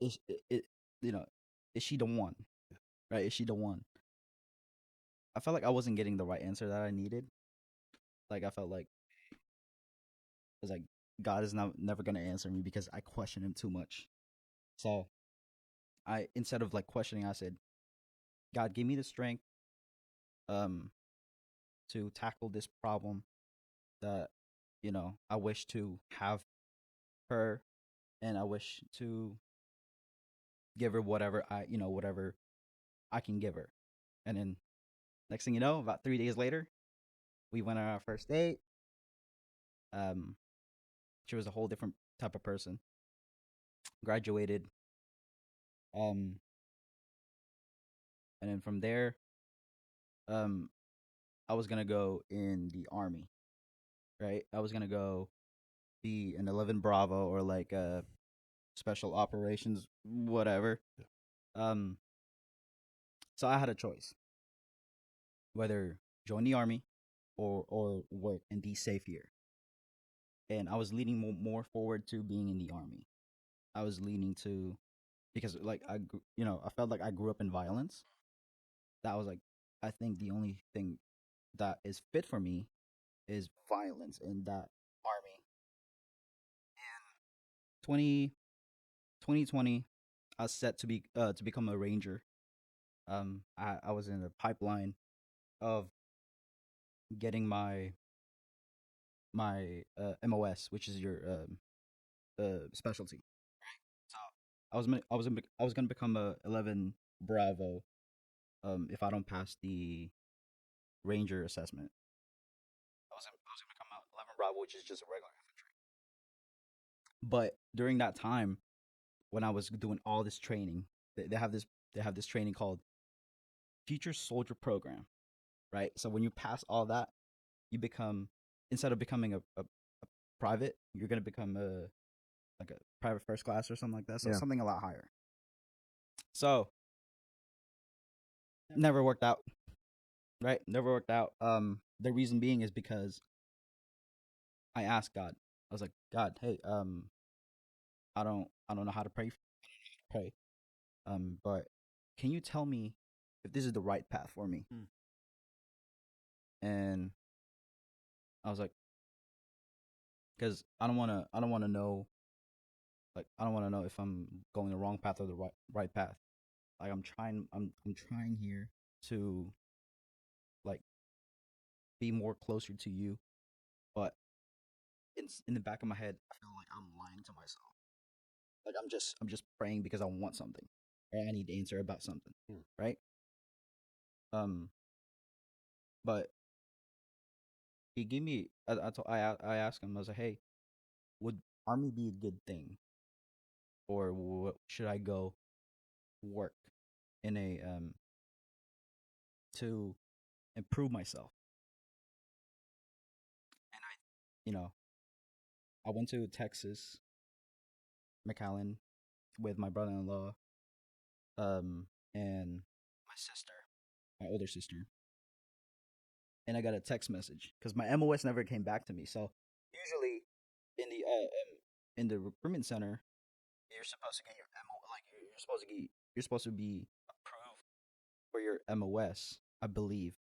is it you know is she the one, right? Is she the one? I felt like I wasn't getting the right answer that I needed. Like I felt like I was like God is not never gonna answer me because I question him too much. So I instead of like questioning, I said, God, give me the strength um to tackle this problem that I wish to have her, and I wish to give her whatever I can give her. And then next thing you know, about 3 days later, we went on our first date. Um, she was a whole different type of person. Graduated. Um, and then from there, um, I was gonna go in the army. Right, I was gonna go be an 11 Bravo or like special operations, whatever. Um, so I had a choice whether join the army or work and be safe here. And I was leaning more forward to being in the army. I was leaning to because like I felt like I grew up in violence. That was like I think the only thing that is fit for me is violence in that army. And 2020, I was set to become a ranger. I was in the pipeline of getting my MOS, which is your specialty. So I was gonna become a 11 Bravo if I don't pass the Ranger assessment. I was gonna become a 11 Bravo, which is just a regular infantry. But during that time, when I was doing all this training, they have this training called Future Soldier Program, right? So when you pass all that, you become instead of becoming a private, you're gonna become a like a private first class or something like that. So Yeah. something a lot higher. So never worked out, right? Never worked out. The reason being is because I asked God. I was like, God, hey, I don't know how to pray. But can you tell me if this is the right path for me? Mm. And I was like, because I don't wanna know, like, I don't wanna know if I'm going the wrong path or the right path. Like, I'm trying here to like be more closer to you, but in the back of my head, I feel like I'm lying to myself. Like I'm just praying because I want something, or I need to answer about something, Mm. right? Um, but he gave me. I asked him. I was like, hey, would army be a good thing, or should I go work in a to improve myself? And you know, I went to Texas, McAllen, with my brother-in-law, and my sister, my older sister, and I got a text message because my MOS never came back to me. So usually in in the recruitment center, you're supposed to get your like you're supposed to be approved for your MOS, I believe.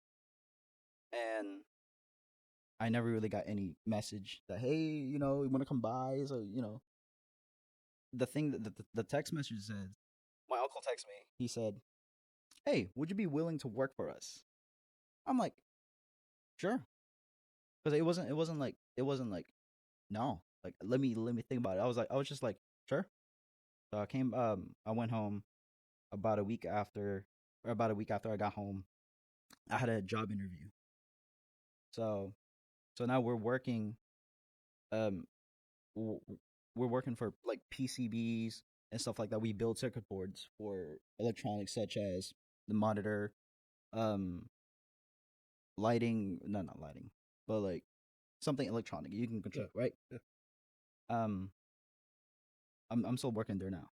And I never really got any message that hey, you want to come by. So the thing that the text message said, my uncle texted me. He said, "Hey, would you be willing to work for us?" I'm like, "Sure," because it wasn't like no, like let me think about it. I was just like, "Sure." So I went home about a week after, or about a week after I got home. I had a job interview. So now um w- we're working for like PCBs and stuff like that. We build circuit boards for electronics such as the monitor, um, lighting, no, not lighting, but like something electronic you can Yeah. control, right? Yeah. Um, I'm still working there now,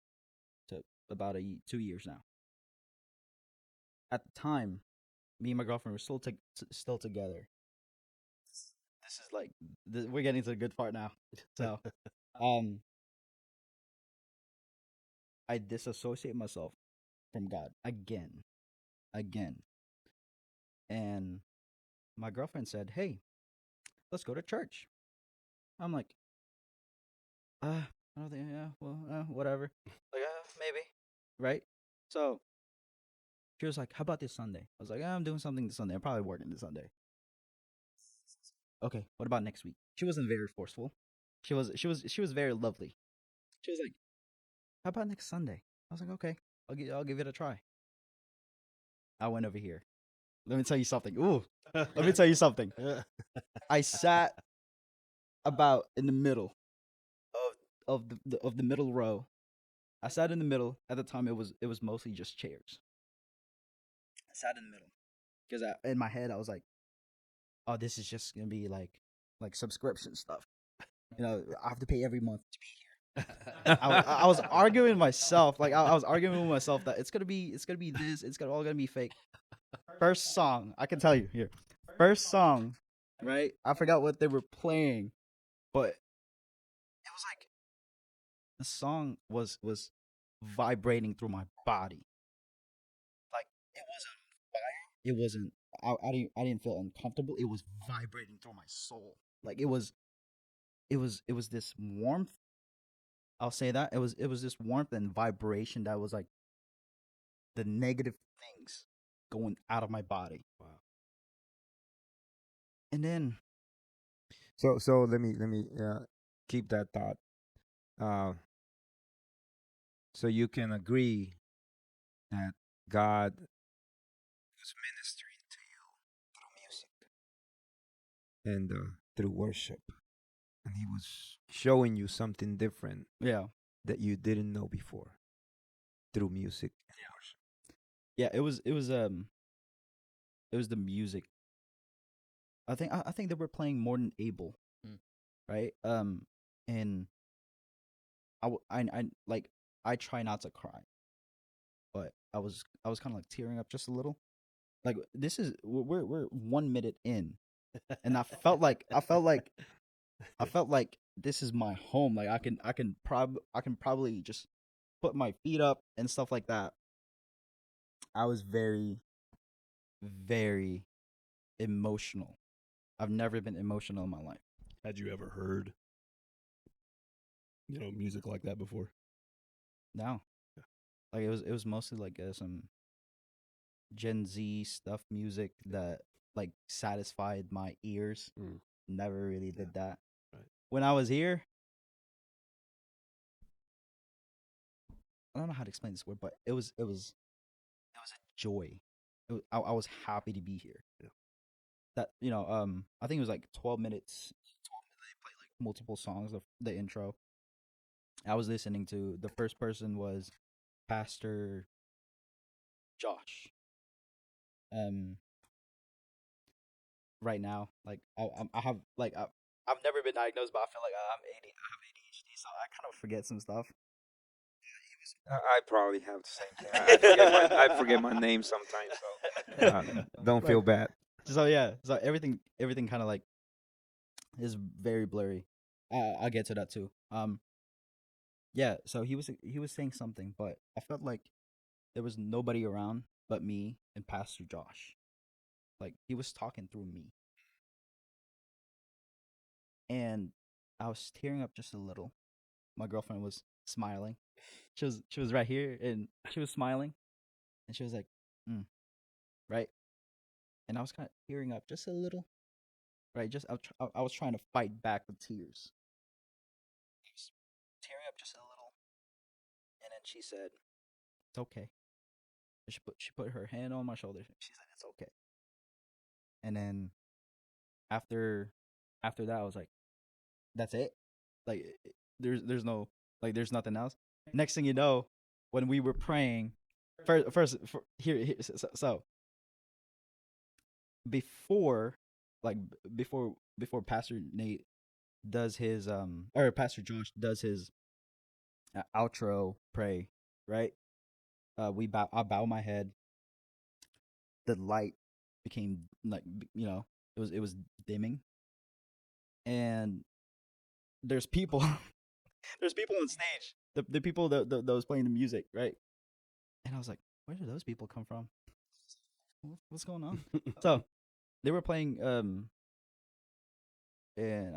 to about 2 years now. At the time, me and my girlfriend were still together. This is like we're getting to the good part now. So, um, I disassociate myself from God again. And my girlfriend said, "Hey, let's go to church." I'm like, I don't think, yeah, well, whatever. Like, maybe, right? So she was like, "How about this Sunday?" I was like, I'm doing something this Sunday. I'm probably working this Sunday. Okay, what about next week? She wasn't very forceful. She was very lovely. She was like, "How about next Sunday?" I was like, "Okay, I'll give it a try." I went over here. Let me tell you something. Ooh, let me tell you something. I sat about in the middle of the middle row. I sat in the middle. At the time, it was mostly just chairs. I sat in the middle because in my head I was like, "Oh, this is just gonna be like subscription stuff. I have to pay every month to be here." I was arguing with myself. Like I was arguing with myself that it's gonna be this. It's all gonna be fake. First song, I can tell you here. First song, right? I forgot what they were playing, but it was like the song was vibrating through my body. Like it wasn't fire. It wasn't. I didn't feel uncomfortable. It was vibrating through my soul. Like it was this warmth. I'll say that it was this warmth and vibration that was like the negative things going out of my body. Wow. And then So let me keep that thought. Uh, so you can agree that God was ministering to you through music and through worship, and He was showing you something different yeah, that you didn't know before through music and worship. yeah, it was the music. I think they were playing more than able, Mm. right? And I like I try not to cry, but I was kind of like tearing up just a little. Like this is we're 1 minute in, and I felt like this is my home. Like I can probably just put my feet up and stuff like that. I was very very emotional. I've never been emotional in my life. Had you ever heard, music like that before? No, like it was mostly like some Gen Z stuff music that like satisfied my ears. Mm. Never really Yeah. did that. Right. When I was here, I don't know how to explain this word, but it was a joy. I was happy to be here. Yeah. That I think it was like 12 minutes. 12 minutes they played like multiple songs of the intro. I was listening to the first person was Pastor Josh. Um, right now, like I have like I've never been diagnosed, but I feel like I have ADHD, so I kind of forget some stuff. I probably have the same thing. I forget my name sometimes, so don't feel Right. bad. So yeah, so everything kind of like is very blurry. I'll get to that too. Yeah. So he was saying something, but I felt like there was nobody around but me and Pastor Josh. Like he was talking through me, and I was tearing up just a little. My girlfriend was smiling. She was right here, and she was smiling, and she was like, mm, right, and I was kind of tearing up just a little, right. I was trying to fight back the tears. I was tearing up just a little, and then she said, "It's okay." She put her hand on my shoulder. She said, "It's okay." And then after after that, I was like, "That's it." Like there's no there's nothing else. Next thing you know, when we were praying, here so before like before Pastor Nate does his or Pastor Josh does his outro pray, right? I bow my head. The light became like it was dimming, and there's people there's people on stage. the people that was playing the music, right? And I was like, where did those people come from? What's going on? So they were playing, and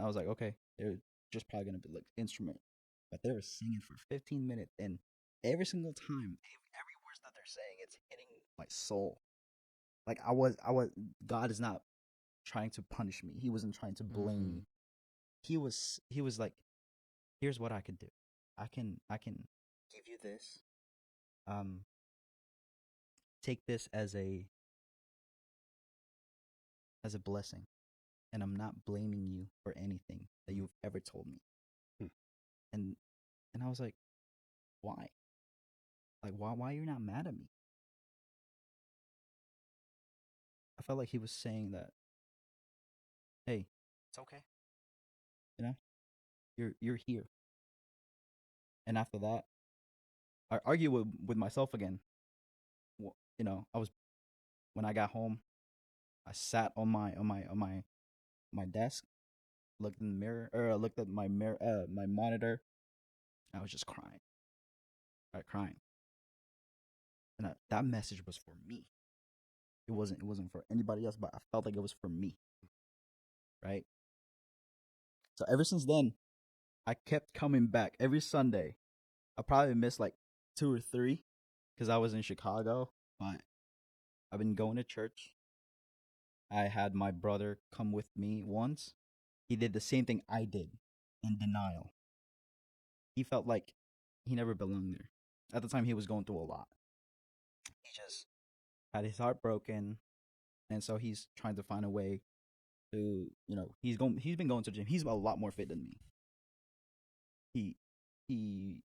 I was like, okay, they're just probably gonna be like instrument, but they were singing for 15 minutes, and every single time, every word that they're saying, it's hitting my soul. Like God is not trying to punish me. He wasn't trying to blame me. He was like, here's what I could do. I can give you this. Um, take this as a blessing, and I'm not blaming you for anything that you've ever told me. Hmm. And I was like, why? Like, why you're not mad at me? I felt like he was saying that, hey, it's okay. You know, you're here. And after that, I argued with myself again. You know, I was when I got home, I sat on my desk, looked in the mirror, or looked at my mirror, my monitor. I was just crying, right, crying. And that message was for me. It wasn't for anybody else, but I felt like it was for me, right? So ever since then, I kept coming back every Sunday. I probably missed like 2 or 3 because I was in Chicago, but I've been going to church. I had my brother come with me once. He did the same thing I did, in denial. He felt like he never belonged there. At the time, he was going through a lot. He just had his heart broken, and so he's trying to find a way to, he's been going to the gym. He's a lot more fit than me. He he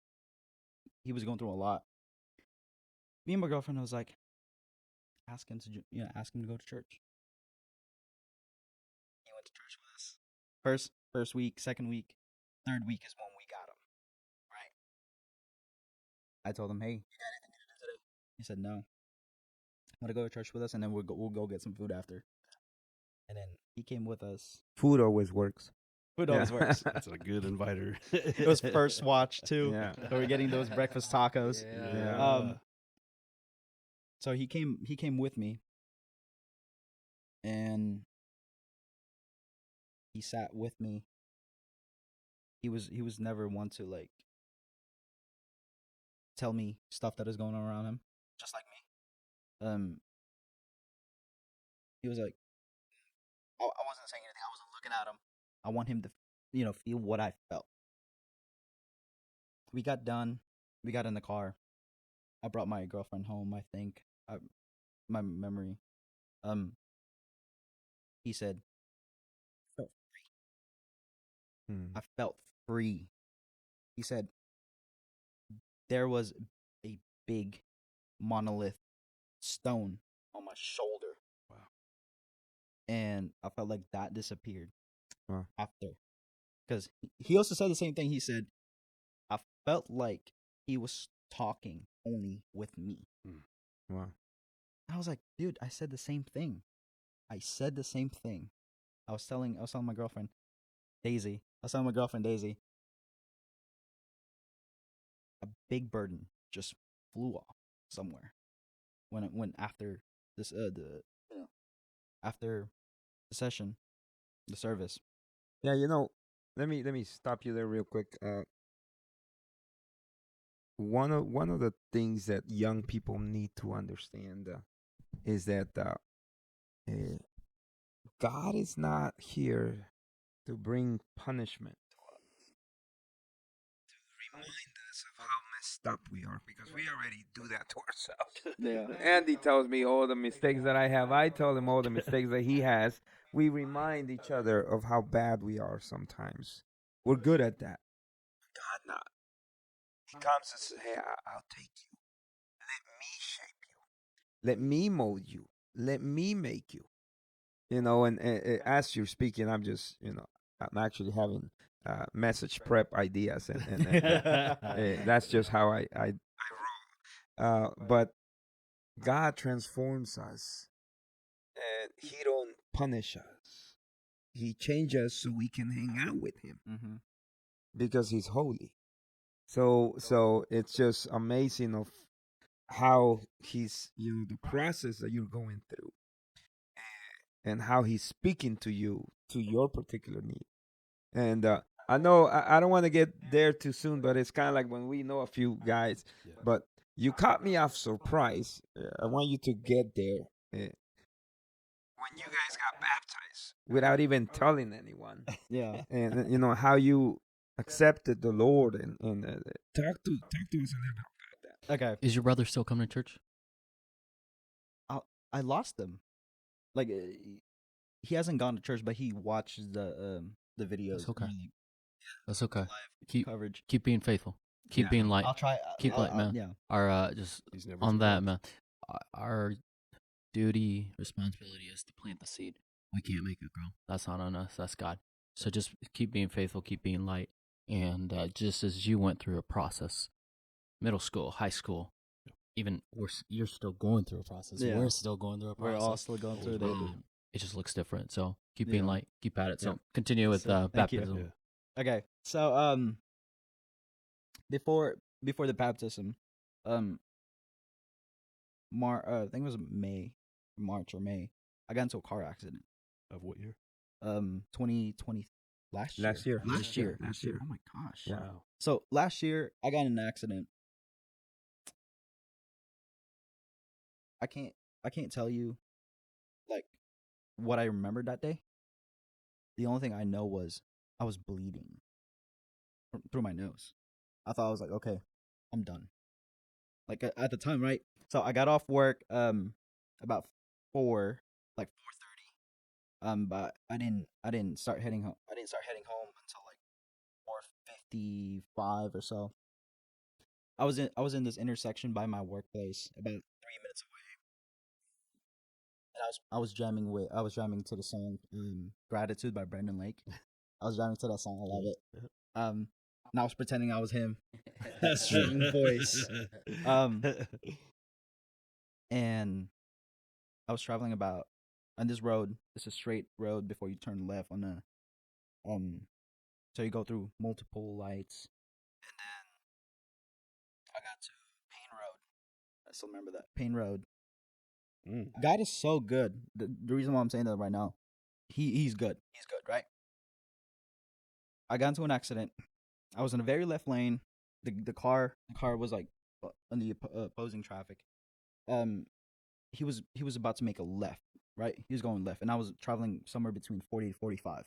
he was going through a lot. Me and my girlfriend was like, ask him to go to church. He went to church with us. First week, second week, third week is when we got him. Right. I told him, hey, you got anything to do today? He said no. I'm gonna go to church with us, and then we'll go get some food after. And then he came with us. Food always works. Food Yeah. always works. That's a good inviter. It was first watch too. Yeah. So we're getting those breakfast tacos. Yeah. So he came with me, and he sat with me. He was never one to like tell me stuff that is going on around him, just like me. He was like, I wasn't saying anything. I wasn't looking at him. I want him to, feel what I felt. We got done. We got in the car. I brought my girlfriend home. I think, my memory. He said, "I felt free. Hmm. I felt free." He said there was a big monolith stone on my shoulder. Wow. And I felt like that disappeared Wow. after. Because he also said the same thing. He said, I felt like he was talking only with me. Wow. I was like, dude, I said the same thing. I said the same thing. I was telling my girlfriend, Daisy. A big burden just flew off somewhere when after this after the session, the service. Yeah, let me stop you there real quick. One of the things that young people need to understand is that God is not here to bring punishment to us, to remind us of how messed up we are, because we already do that to ourselves. Yeah. Andy tells me all the mistakes that I have. I tell him all the mistakes that he has. We remind each other of how bad we are sometimes. We're good at that. God not. He comes and says, hey, I'll take you. Let me shape you. Let me mold you. Let me make you. And as you're speaking, I'm actually having message prep ideas, and that's just how I roll. But God transforms us, and He don't punish us. He changes us so we can hang out with Him Mm-hmm. because He's holy. So it's just amazing of how he's the process that you're going through and how he's speaking to you to your particular need. And I know I don't want to get there too soon, but it's kind of like when we know a few guys. Yeah. But you caught me off surprise. I want you to get there when you guys got baptized without even telling anyone, Yeah. and how you accepted the Lord and talk to us a little bit about that. Okay. Is your brother still coming to church? I lost him. Like he hasn't gone to church, but he watches the videos. That's okay. and, like, That's okay. live Keep coverage. keep being faithful. Keep Yeah. being light. I'll try. Keep light, man. Yeah. Our just He's never on too that, old. man. Our duty, responsibility is to plant the seed. We can't make it grow. That's not on us. That's God. So just keep being faithful. Keep being light. And just as you went through a process, middle school, high school, even you're still going through a process. Yeah. We're still going through a We're process. all still going through it. It just looks different. So keep being Yeah. light. Keep at it. So Yeah. continue with So, thank you. baptism. Yeah. Okay. So before the baptism, I think it was March or May. I got into a car accident. Of what year? 2020 last year. Last year. Last year. Last year. Oh my gosh. Yeah. Wow. So last year I got in an accident. I can't tell you like what I remembered that day. The only thing I know was I was bleeding through my nose. I thought I was like, okay, I'm done. Like at the time, right? So I got off work about 4, like 4:30. But I didn't start heading home. I didn't start heading home until like 4:55 or so. I was in this intersection by my workplace about 3 minutes away. And I was jamming to the song Gratitude by Brendan Lake. I was jamming to that song. I love it. And I was pretending I was him. Strong voice. And I was traveling about on this road. It's a straight road before you turn left on the so you go through multiple lights, and then I got to Payne Road. I still remember that Payne Road. God is so good. The reason why I'm saying that right now, he's good. He's good, right? I got into an accident. I was in a very left lane. The car was like on the opposing traffic. Um, he was about to make a left, right? He was going left, and I was traveling somewhere between 40 to 45.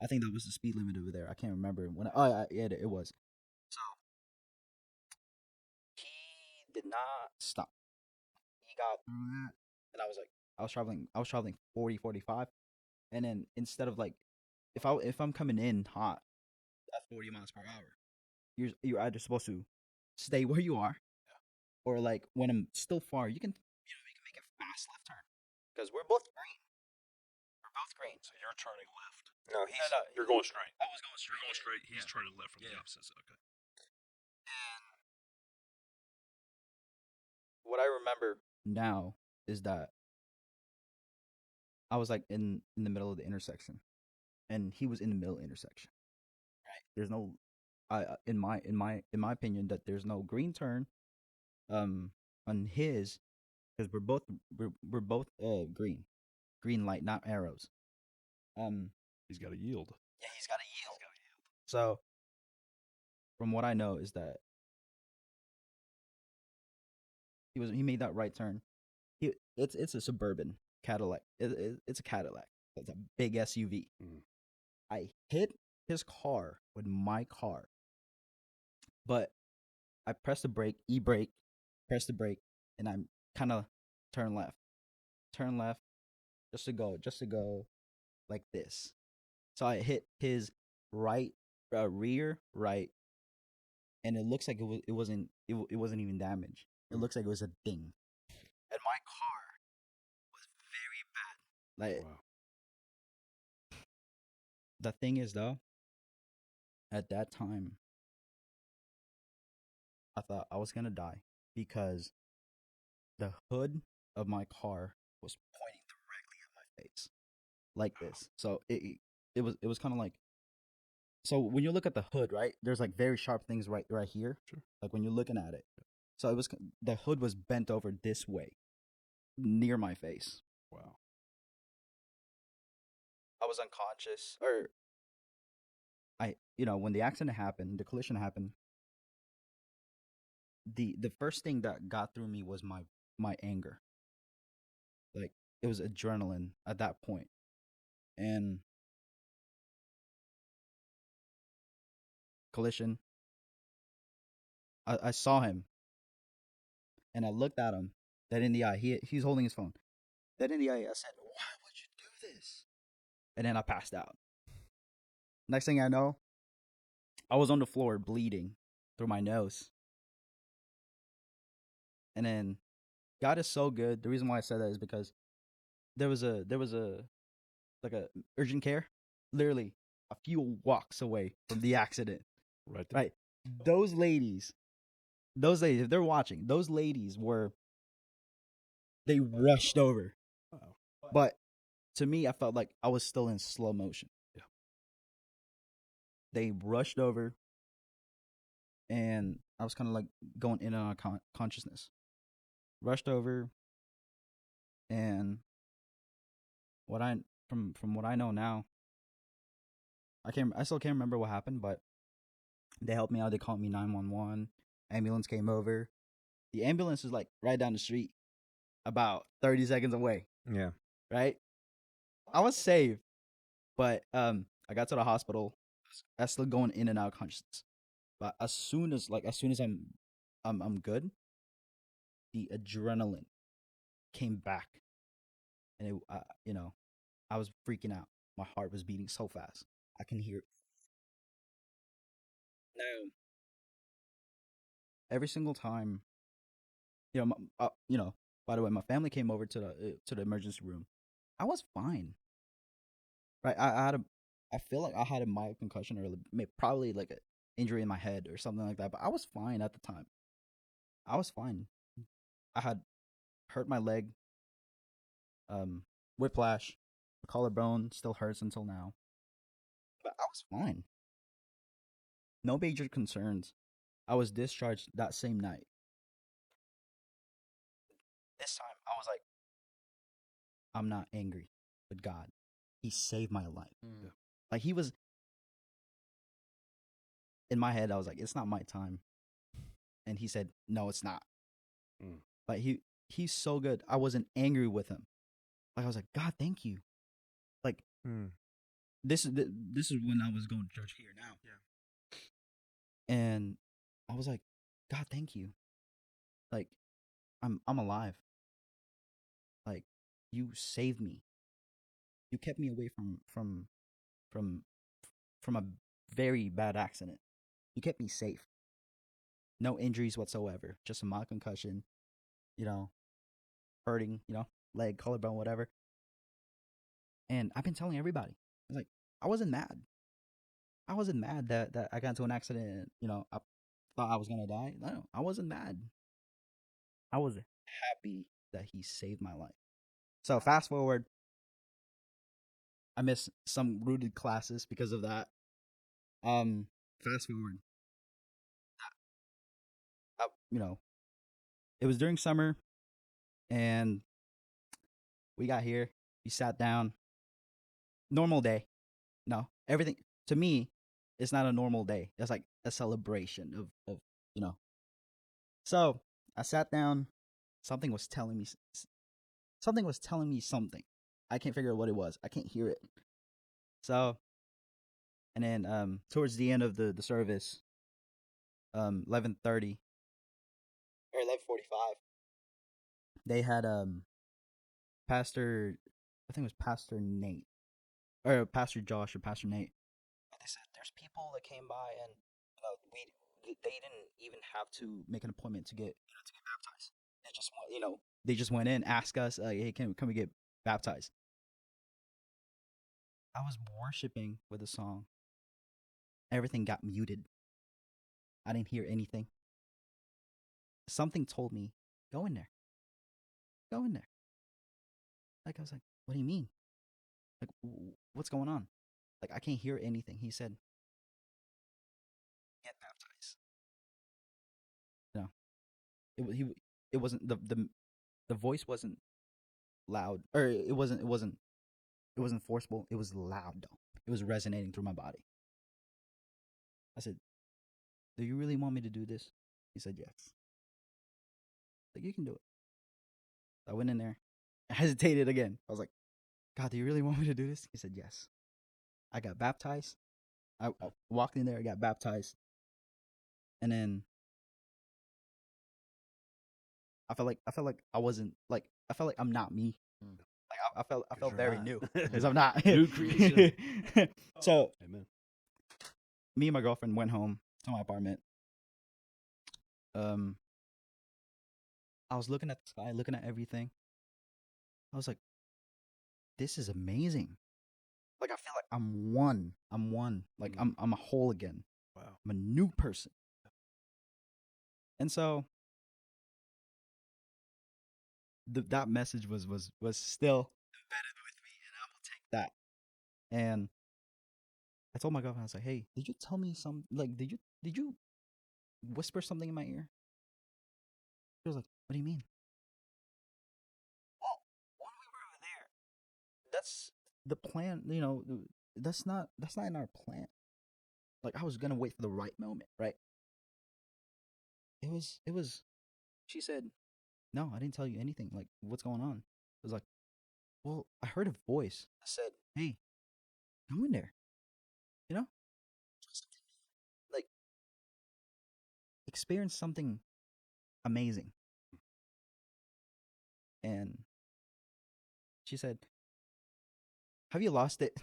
I think that was the speed limit over there. I can't remember yeah, it was. So he did not stop. He got through that, and I was traveling 40, 45, and then instead of like, if I'm coming in hot at 40 miles per hour, you're either supposed to stay where you are, or like when I'm still far, you can make a fast left turn because we're both green. We're both green. So you're turning left. No, You're going straight. I was going straight. You're going straight. He's Yeah. turning left from the Yeah. opposite side. Okay. And what I remember now is that I was like in the middle of the intersection, and he was in the middle intersection. Right. There's no, in my opinion, that there's no green turn, on his, because we're both green light, not arrows. He's got to yield. Yeah, he's got to yield. So, from what I know, is that he made that right turn. It's a suburban Cadillac. It's a Cadillac. It's a big SUV. Mhm. I hit his car with my car, but I pressed the brake, e-brake, pressed the brake, and I'm kind of turn left, just to go like this. So I hit his right rear right, and it looks like it wasn't even damaged. It looks like it was a ding, and my car was very bad. Like Wow. the thing is though, at that time, I thought I was gonna die because the hood of my car was pointing directly at my face, like this. So it was kind of like So when you look at the hood, right, there's like very sharp things right here. Sure. Like when you're looking at it. So it was the hood was bent over this way, near my face. Wow. I was unconscious, or when the accident happened, the collision happened. The first thing that got through me was my anger. Like it was adrenaline at that point, and collision. I saw him, and I looked at him, dead in the eye. He's holding his phone, dead in the eye. I said, "Why would you do this?" And then I passed out. Next thing I know, I was on the floor bleeding through my nose. And then God is so good. The reason why I said that is because there was a like a urgent care, literally a few walks away from the accident. Right there. Right. Those ladies, if they're watching, those ladies they rushed over. Wow. But to me, I felt like I was still in slow motion. Yeah. They rushed over, and I was kind of like going in and out of consciousness. Rushed over, and what I from what I know now, I still can't remember what happened, but they helped me out. They called me 911. Ambulance came over. The ambulance is like right down the street, about 30 seconds away. Yeah. Right. I was safe, but I got to the hospital. I still going in and out of consciousness. But as soon as I'm good, the adrenaline came back, and I was freaking out. My heart was beating so fast. I can hear it. Now, every single time, by the way, my family came over to the emergency room. I was fine. Right? I feel like I had a mild concussion, or probably like an injury in my head or something like that. But I was fine at the time. I was fine. I had hurt my leg, um, whiplash, the collarbone still hurts until now. But I was fine. No major concerns. I was discharged that same night. This time, I was like, I'm not angry with God. He saved my life. Mm. Like he was in my head. I was like, it's not my time, and he said, no, it's not. Mm. Like he's so good. I wasn't angry with him. Like I was like, God, thank you. Like Mm. this is when I was going to church here now. Yeah. And I was like, God, thank you. Like I'm alive. Like you saved me. You kept me away from from a very bad accident. You kept me safe. No injuries whatsoever. Just a mild concussion. You know, hurting. Leg, collarbone, whatever. And I've been telling everybody. I was like, I wasn't mad. I wasn't mad that I got into an accident. And, I thought I was gonna die. No, I wasn't mad. I was happy that he saved my life. So fast forward, I missed some rooted classes because of that. Fast forward, uh, you know, it was during summer, and we got here. We sat down. Normal day. No, everything to me, it's not a normal day. It's like a celebration of you know. So I sat down. Something was telling me. Something was telling me something. I can't figure out what it was. I can't hear it. So, and then towards the end of the service, 11:30 or 11:45, they had Pastor, I think it was Pastor Nate or Pastor Josh or Pastor Nate. And they said there's people that came by, and they didn't even have to make an appointment to get baptized. They just went in, asked us, hey, can we get baptized? I was worshiping with a song. Everything got muted. I didn't hear anything. Something told me, go in there. Go in there. Like, I was like, what do you mean? Like, what's going on? Like, I can't hear anything. He said, it wasn't the voice wasn't loud, or it wasn't forceful. It was loud though. It was resonating through my body. I said, "Do you really want me to do this?" He said, "Yes." Like, you can do it. I went in there. I hesitated again. I was like, "God, do you really want me to do this?" He said, "Yes." I got baptized. I walked in there. I got baptized, and then I felt like I wasn't like I felt like I'm not me. Mm. Like I felt you're very not. new because I'm not. New creation. So Amen. me and my girlfriend went home to my apartment. Um, I was looking at the sky, looking at everything. I was like, "This is amazing." Like, I feel like I'm one. I'm one. Like, I'm a whole again. Wow. I'm a new person. And so that message was still embedded with me, and I will take that. And I told my girlfriend, I was like, "Hey, did you tell me some? Like, did you whisper something in my ear?" She was like, "What do you mean?" Well, when we were over there, that's the plan. That's not in our plan. Like, I was gonna wait for the right moment, right? It was. She said, "No, I didn't tell you anything. Like, what's going on?" I was like, "Well, I heard a voice that said, 'Hey, go in there.' You know, like, experience something amazing." And she said, "Have you lost it?"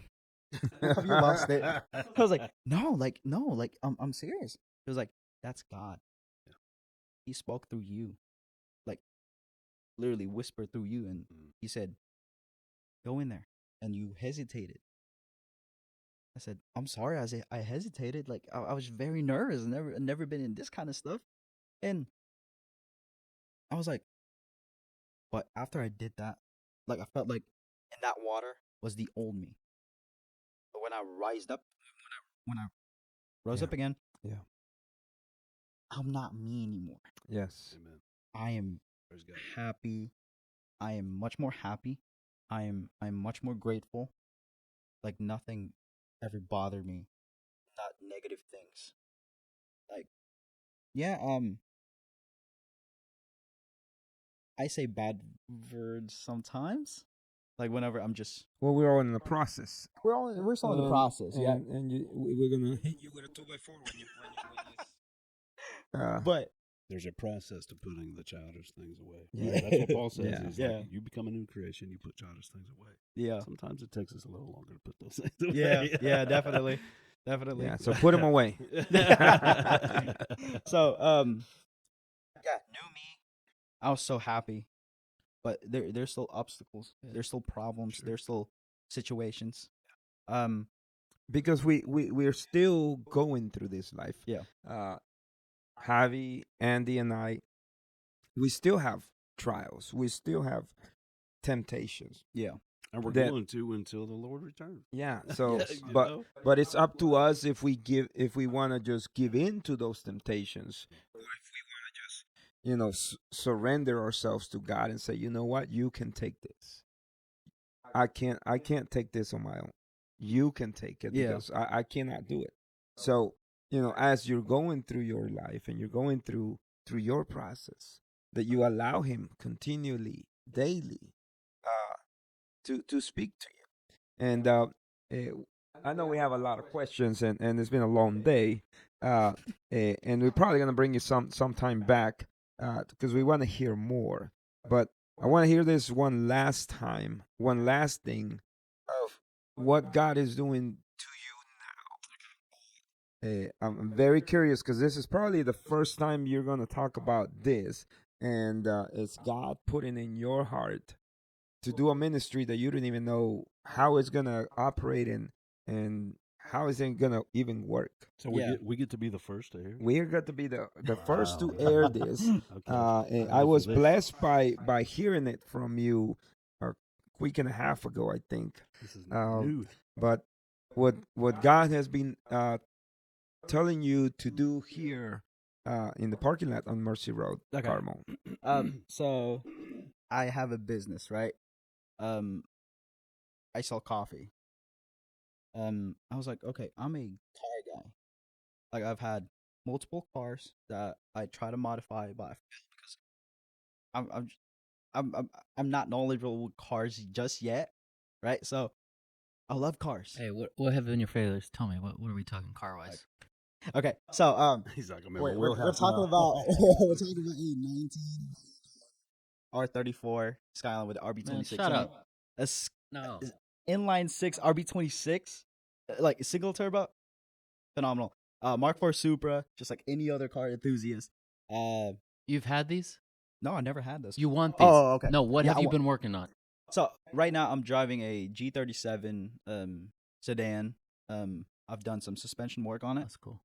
Have you lost it? I was like, "No, no, I'm serious." It was like, "That's God. Yeah. He spoke through you, like, literally whispered through you, and he said, 'Go in there.' And you hesitated." I said, "I'm sorry." I hesitated. Like, I was very nervous. Never been in this kind of stuff. And I was like, but after I did that, like, I felt like in that water was the old me. But when I rose Yeah. up again, Yeah. I'm not me anymore. Yes. Amen. I am Praise God. happy. I am much more happy. I'm much more grateful. Like, nothing ever bothered me. Not negative things. Like, yeah, I say bad words sometimes. Like, whenever I'm just Well, we're all in the process. we're still in the process, yeah. And we're gonna hit you with a 2x4 when you. But There's a process to putting the childish things away. Yeah. Right? That's what Paul says. Yeah. He's Yeah. like, you become a new creation, you put childish things away. yeah, Sometimes it takes us a little longer to put those things away. yeah, definitely. Yeah. So put them away. So, yeah, new me. I was so happy, but there's still obstacles. There's still problems. Sure. There's still situations. Um, Because we're still going through this life. Yeah. Javi, Andy, and I, we still have trials. We still have temptations. yeah, And we're That- going to until the Lord returns. Yeah. So, You but know? but it's up to us if we want to just give in to those temptations, or if we want to just surrender ourselves to God and say, you know what, you can take this. I can't take this on my own. You can take it Yeah. because I cannot do it. So, as you're going through your life and you're going through your process, that you allow Him continually, daily, to speak to you. And I know we have a lot of questions, and it's been a long day, and we're probably gonna bring you sometime back because we want to hear more. But I want to hear this one last time, one last thing of what God is doing to you now. I'm very curious because this is probably the first time you're gonna talk about this, and it's God putting in your heart to do a ministry that you didn't even know how it's gonna operate and how is it gonna even work. So Yeah. we get to be the first to hear. We're going to be the first to Wow. air this. Okay. I was blessed by hearing it from you a week and a half ago, I think. This is Um, new. But what God has been telling you to do here in the parking lot on Mercy Road, Okay. Carmel. So I have a business, right? I sell coffee. I was like, okay, I'm a car guy. Like I've had multiple cars that I try to modify, but I fail because I'm I'm j- I'm not knowledgeable with cars just yet, right? So I love cars. Hey, what have been your failures? Tell me, what are we talking car wise? Okay, so He's like, I'm in my we're wheelhouse talking now. about we're talking about a 19 R34 Skyline with RB26 Man, shut in it. up. A s- No. is- inline 6 RB26, like a single turbo, phenomenal. Mark IV Supra, just like any other car enthusiast. You've had these? No, I never had this. You want these? Oh, okay. No, what Yeah, have you been working on? So right now I'm driving a G37 sedan. I've done some suspension work on it. That's cool.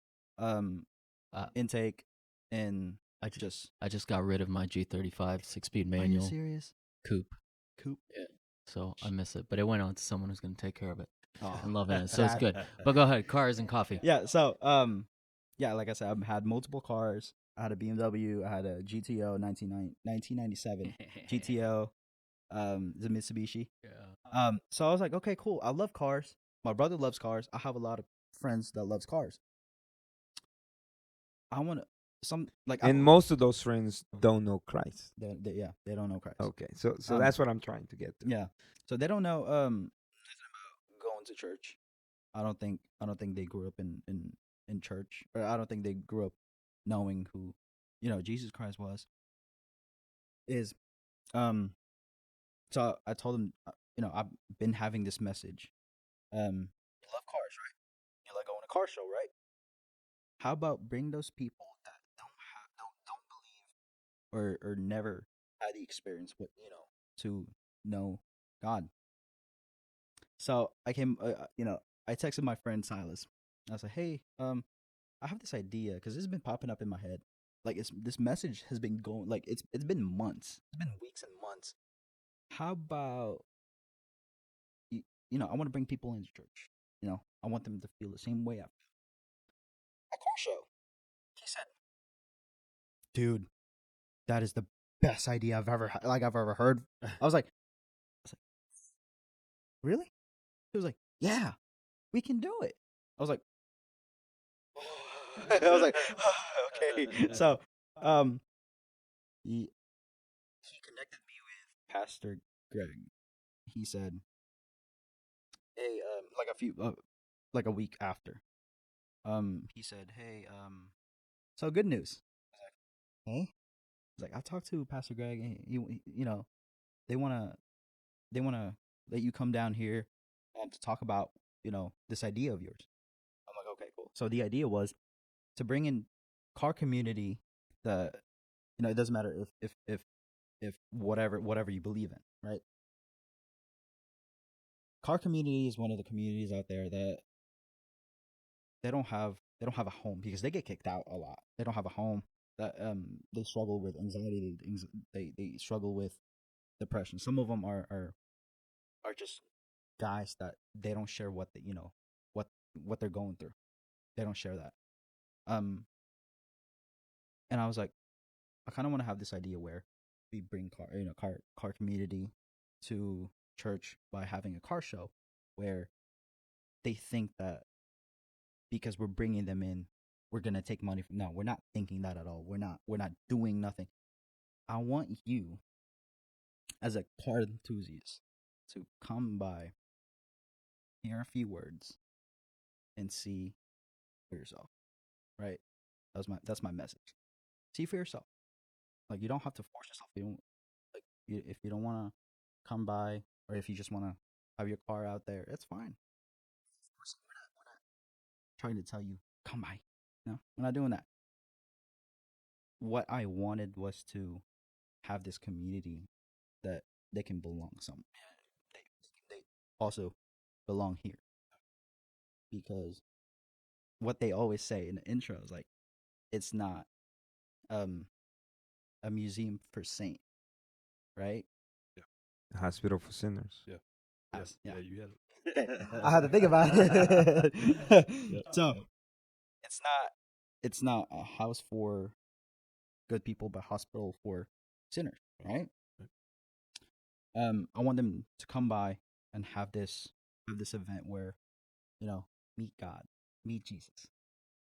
Intake and I just got rid of my G35 6-speed Are you manual serious? coupe. Coupe. Yeah. So I miss it, but it went on to someone who's going to take care of it. Oh, I'm loving it. So it's that- good. But go ahead, cars and coffee. Yeah. So yeah, like I said, I've had multiple cars. I had a BMW. I had a GTO 1997 GTO. The Mitsubishi. Yeah. So I was like, okay, cool. I love cars. My brother loves cars. I have a lot of friends that loves cars. I want to some like And most of those friends don't know Christ. yeah, they don't know Christ. Okay, so Um, that's what I'm trying to get to. Yeah. So they don't know going to church. I don't think they grew up in church. Or I don't think they grew up knowing who, Jesus Christ was. Is so I told them, I've been having this message. You love cars, right? You like going to car show, right? How about bring those people that don't believe or never had the experience with, to know God. So I came, I texted my friend Silas. I was like, hey, I have this idea because this has been popping up in my head. Like this message has been going, like it's been months, it's been weeks and months. How about I want to bring people into church. I want them to feel the same way I feel. A car show. He said, dude, that is the best idea I've ever heard. I was like, really? He was like, yeah, we can do it. I was like, I was like, okay. So, he connected me with Pastor Greg. He said, hey, like a week after, he said, hey, so good news. I was like, hey. He's like, I talked to Pastor Greg, and they wanna let you come down here to talk about this idea of yours. I'm like, okay, cool. So the idea was to bring in car community. The it doesn't matter if whatever you believe in, right? Car community is one of the communities out there that they don't have a home because they get kicked out a lot. They don't have a home. That they struggle with anxiety. They struggle with depression. Some of them are just guys that they don't share what what they're going through. They don't share that. Um, and I was like, I kind of want to have this idea where we bring car community to church by having a car show where they think that because we're bringing them in, we're gonna take money from. No, we're not thinking that at all. We're not doing nothing. I want you as a car enthusiast to come by, hear a few words, and see for yourself. Right? That's my message. See for yourself. Like you don't have to force yourself. You don't if you don't want to come by, or if you just want to have your car out there, it's fine. We're not trying to tell you come by. No, we're not doing that. What I wanted was to have this community that they can belong somewhere. They also belong here because what they always say in the intro is like, it's not um a museum for saint, right? A hospital for sinners. Yeah. Yeah. You had it. I had to think about it. Yep. So it's not it's not a house for good people, but hospital for sinners, right? I want them to come by and have this event where, meet God, meet Jesus,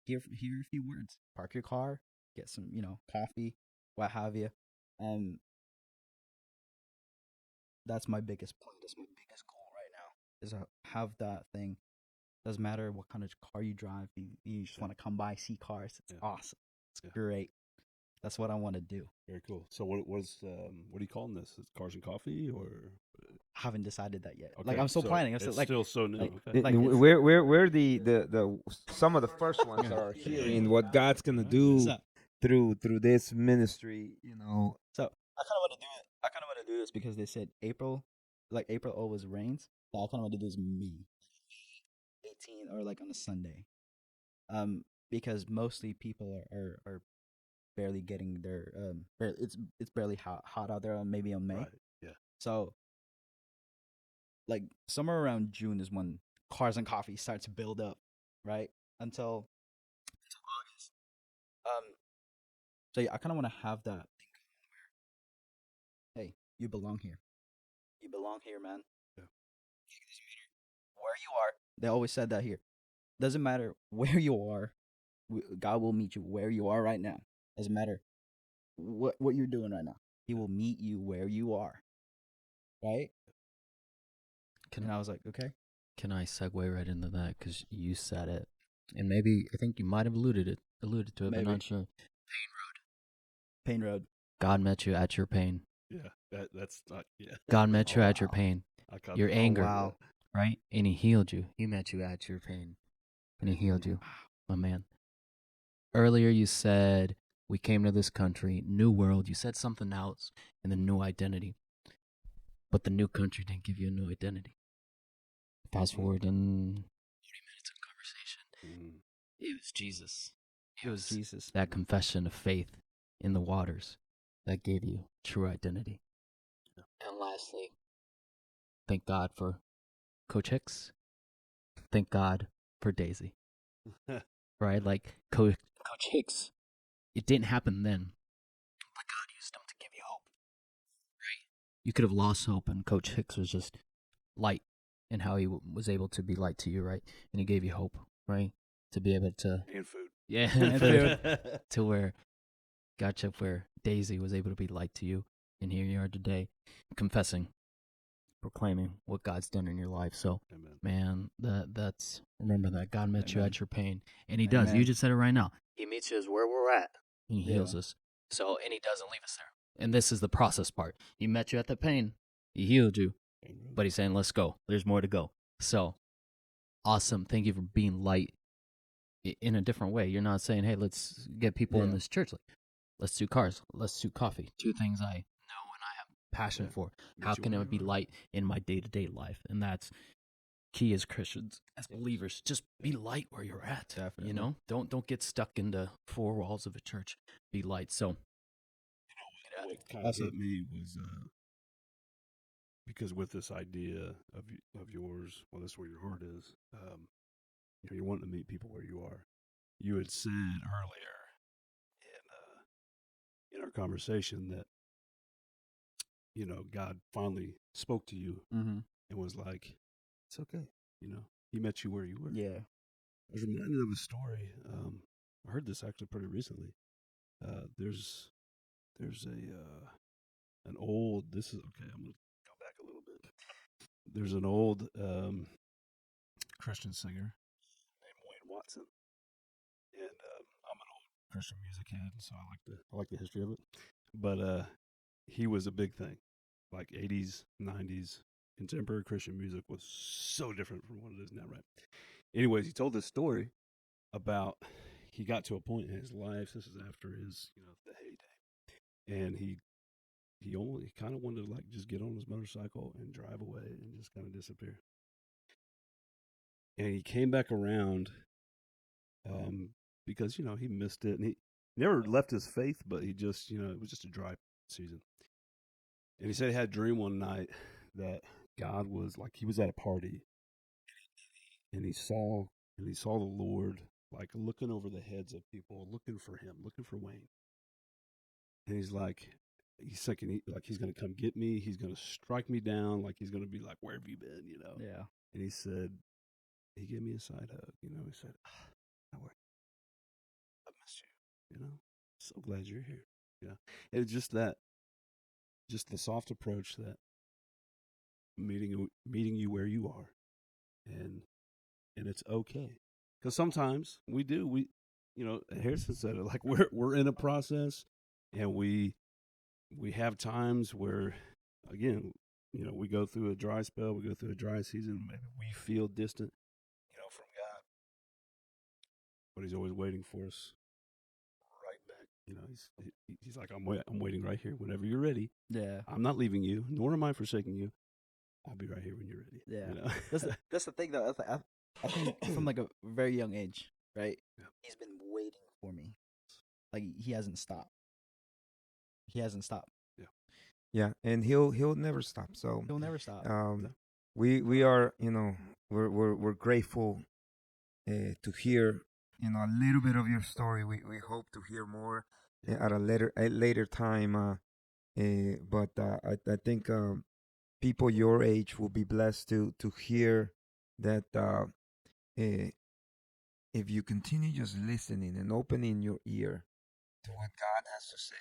hear a few words, park your car, get some, coffee, what have you. Um, that's my biggest point. That's my biggest goal right now is to have that thing. Doesn't matter what kind of car you drive. You just want to come by, see cars. It's awesome. It's great. That's what I want to do. Very cool. So what are you calling this? Is it Cars and Coffee or? I haven't decided that yet. Okay, Like I'm still so planning. I'm still it's like still so new. like- okay. like it's- We're the some of the first ones are hearing what God's gonna do So, through this ministry. so I kind of want to do it. I kind of want to do this because they said April always rains. So I kind of want to do this May 18 or like on a Sunday. Because mostly people are barely getting their it's barely hot out there. Maybe on May. Right. Yeah. So like somewhere around June is when Cars and Coffee starts to build up, right? Until August. So yeah, I kind of want to have that thing where, hey, you belong here. You belong here, man. Yeah. It doesn't matter where you are. They always said that here. Doesn't matter where you are. God will meet you where you are right now. Doesn't matter what you're doing right now. He will meet you where you are. Right? And I was like, okay. Can I segue right into that? Because you said it. And maybe, I think you might have alluded to it, Maybe. but not sure. Payne Road. God met you at your pain. Yeah. That's not. Yeah. God met you Oh, at your wow. pain. I caught Your that. anger. wow. Right? And he healed you. He met you at your pain. And he healed you. My man. Earlier you said, we came to this country, new world. You said something else, and the new identity. But the new country didn't give you a new identity. Fast forward in 40 minutes of conversation. Mm. It was Jesus. It was Jesus. that confession of faith in the waters that gave you true identity. Yeah. And lastly, thank God for Coach Hicks. Thank God for Daisy. Right? Like Coach Hicks, it didn't happen then, but God used him to give you hope. Right? You could have lost hope, and Coach Hicks was just light in how he was able to be light to you, right? And he gave you hope, right? To be able to, And food. yeah, And food. to where, gotcha, where Daisy was able to be light to you, and here you are today, confessing, proclaiming what God's done in your life. So, Amen. man, that's remember that God met you Amen. at your pain, and He does. Amen. You just said it right now. He meets us where we're at. He heals Yeah. us. So, and He doesn't leave us there. And this is the process part. He met you at the pain. He healed you. But He's saying, let's go. There's more to go. So, awesome. Thank you for being light in a different way. You're not saying, hey, let's get people in Yeah. this church. Like, let's do cars. Let's do coffee. Two things I know and I have passion Yeah. for. Meet How you can where it you be are. light in my day-to-day life? And that's key as Christians, as believers. Just be light where you're at. Definitely. You know? Don't get stuck in the four walls of a church. Be light. So, What kind of Also- hit me was because with this idea of yours, well, that's where your heart is. You're wanting to meet people where you are. You had said earlier in our conversation that God finally spoke to you Mm-hmm. and was like, "It's okay." He met you where you were. Yeah. I was reminded of a story. I heard this actually pretty recently. There's an old. This is okay. I'm gonna go back a little bit. There's an old Christian singer named Wayne Watson, and I'm an old Christian music head, so I like the history of it. But he was a big thing, like 80s, 90s. Contemporary Christian music was so different from what it is now, right? Anyways, he told this story about he got to a point in his life. This is after his, the heyday, and he only kind of wanted to like just get on his motorcycle and drive away and just kind of disappear. And he came back around because he missed it, and he never left his faith, but he just it was just a dry season. And he said he had a dream one night that God was like he was at a party, and he saw the Lord like looking over the heads of people, looking for him, looking for Wayne. And he's thinking like he's going to come get me. He's going to strike me down. Like he's going to be like, where have you been? You know? Yeah. And he gave me a side hug. You know, he said, how are you? I missed you. You know, so glad you're here. Yeah. It was just the soft approach that meeting you where you are. And it's okay. Because sometimes we, you know, Harrison said it, like we're in a process, and we have times where, again, you know, we go through a dry spell, we go through a dry season, maybe we feel distant, you know, from God, but He's always waiting for us right back. You know, He's like, I'm waiting right here whenever you're ready. Yeah. I'm not leaving you, nor am I forsaking you. I'll be right here when you're ready. Yeah. You know? That's the thing, though. I think from like a very young age, right? Yeah. He's been waiting for me. Like he hasn't stopped. He hasn't stopped. Yeah, and he'll never stop. So He'll never stop. we are, you know, we're grateful to hear, you know, a little bit of your story. We hope to hear more at a later time. But I think people your age will be blessed to hear that if you continue just listening and opening your ear to what God has to say,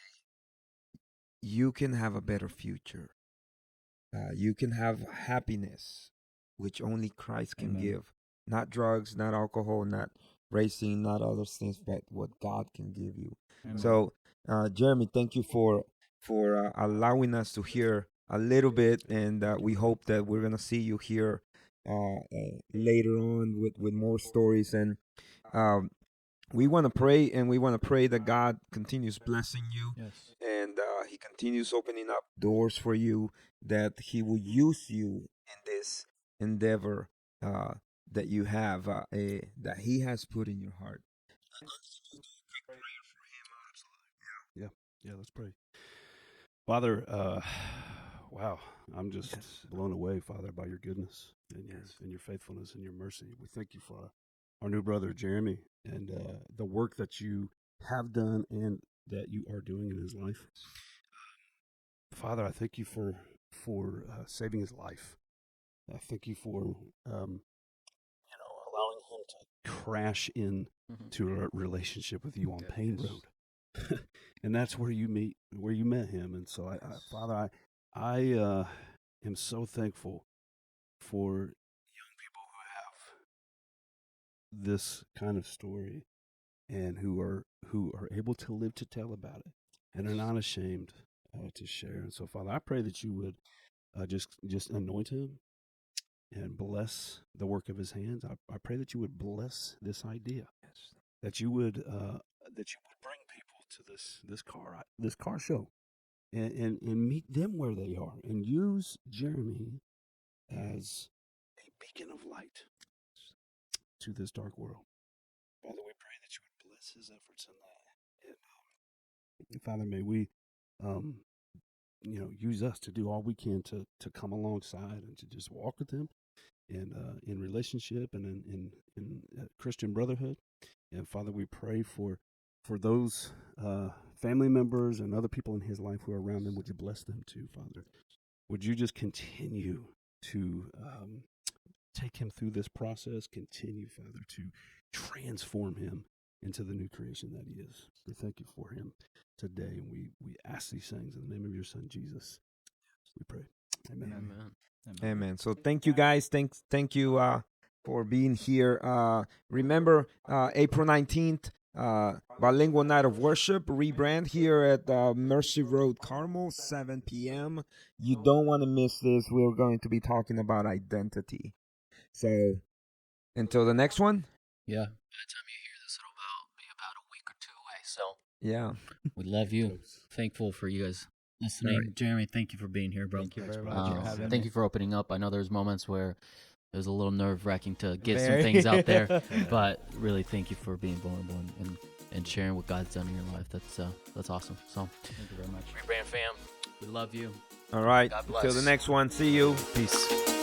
you can have a better future. You can have happiness, which only Christ can Amen. give. Not drugs, not alcohol, not racing, not other things, but what God can give you. Amen. So, Jeremy, thank you for allowing us to hear a little bit, and we hope that we're gonna see you here later on with more stories. And we want to pray, and we want to pray that God continues blessing you, Yes. and He continues opening up doors for you, that He will use you in this endeavor that you have, that He has put in your heart. Yeah, let's pray. Father, wow, I'm just blown away, Father, by your goodness and your faithfulness and your mercy. We thank you for our new brother, Jeremy, and the work that you have done and that you are doing in his life. Father, I thank you for saving his life. I thank you for allowing him to crash in to a relationship with you on Payne Road. And that's where you met him. And so Father, I am so thankful for young people who have this kind of story and who are able to live to tell about it and are not ashamed to share. And so, Father, I pray that you would just anoint him and bless the work of his hands. I pray that you would bless this idea, that you would bring people to this car show, and meet them where they are, and use Jeremy as a beacon of light to this dark world. Father, we pray that you would bless his efforts in that. And Father, may we use us to do all we can to come alongside and to just walk with him and in relationship and in Christian brotherhood. And Father, we pray for those family members and other people in his life who are around him. Would you bless them too, Father? Would you just continue to take him through this process? Continue, Father, to transform him into the new creation that he is. We thank you for him today, and we ask these things in the name of your Son, Jesus. We pray. Amen. Amen. Amen. So thank you, guys. Thank you for being here. Remember, April 19th, Bilingual Night of Worship, rebrand here at Mercy Road, Carmel, 7 p.m. You don't want to miss this. We're going to be talking about identity. So until the next one. Yeah. By the time you hear this, it'll be about a week or two away. So Yeah. we love you. Thankful for you guys listening. Right. Jeremy, thank you for being here, bro. Thank you very Thanks, much bro. for having Thank me. you for opening up. I know there's moments where it was a little nerve-wracking to get some Very. things out there, but really thank you for being vulnerable and sharing what God's done in your life. That's awesome. So Thank you very much. Rebrand fam, we love you. All right. God bless. Until the next one. See you. Peace.